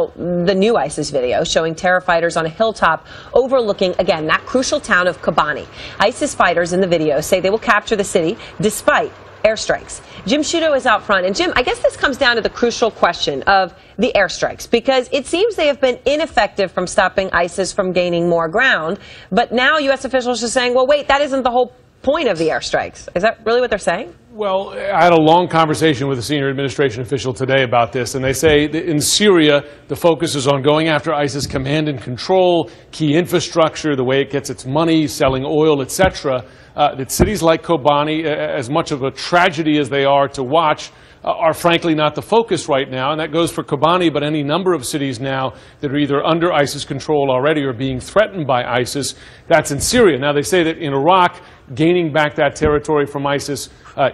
The new ISIS video showing terror fighters on a hilltop overlooking, again, that crucial town of Kobani. ISIS fighters in the video say they will capture the city despite airstrikes. Jim Sciutto is out front. And Jim, I guess this comes down to the crucial question of the airstrikes, because it seems they have been ineffective from stopping ISIS from gaining more ground. But now U.S. officials are saying, well, wait, that isn't the whole point of the airstrikes. Is that really what they're saying? Well, I had a long conversation with a senior administration official today about this, and they say that in Syria, the focus is on going after ISIS command and control, key infrastructure, the way it gets its money, selling oil, etc. That cities like Kobani, as much of a tragedy as they are to watch, are frankly not the focus right now. And that goes for Kobani, but any number of cities now that are either under ISIS control already or being threatened by ISIS. That's in Syria. Now, they say that in Iraq, gaining back that territory from ISIS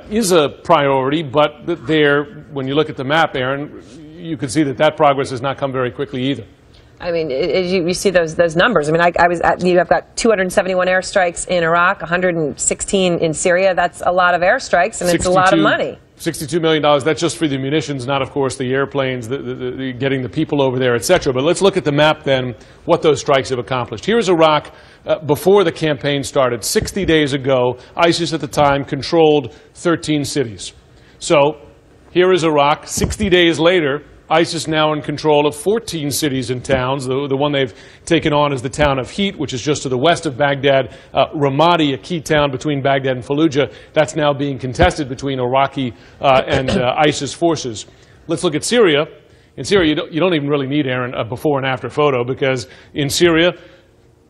is a priority, but there, when you look at the map, Erin, you can see that that progress has not come very quickly either. I mean, you see those numbers. I mean, I've got 271 airstrikes in Iraq, 116 in Syria. That's a lot of airstrikes, and it's a lot of money. $62 million, that's just for the munitions, not, of course, the airplanes, getting the people over there, etc. But let's look at the map then, what those strikes have accomplished. Here's Iraq before the campaign started. 60 days ago, ISIS at the time controlled 13 cities. So here is Iraq. 60 days later, ISIS now in control of 14 cities and towns. The one they've taken on is the town of Heat, which is just to the west of Baghdad. Ramadi, a key town between Baghdad and Fallujah, that's now being contested between Iraqi and ISIS forces. Let's look at Syria. In Syria, you don't even really need, Erin, a before and after photo, because in Syria,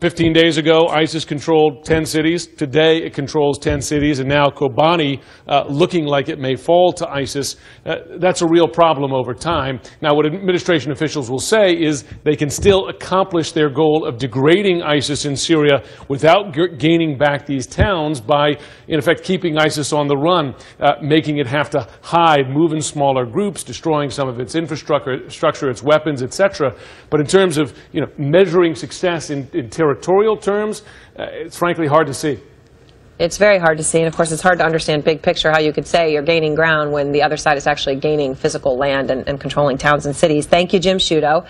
15 days ago, ISIS controlled 10 cities. Today, it controls 10 cities. And now Kobani, looking like it may fall to ISIS. That's a real problem over time. Now, what administration officials will say is they can still accomplish their goal of degrading ISIS in Syria without gaining back these towns by, in effect, keeping ISIS on the run, making it have to hide, move in smaller groups, destroying some of its infrastructure, its weapons, etc. But in terms of measuring success in territorial terms, it's frankly hard to see. It's very hard to see, and of course it's hard to understand big picture how you could say you're gaining ground when the other side is actually gaining physical land and controlling towns and cities. Thank you, Jim Sciutto.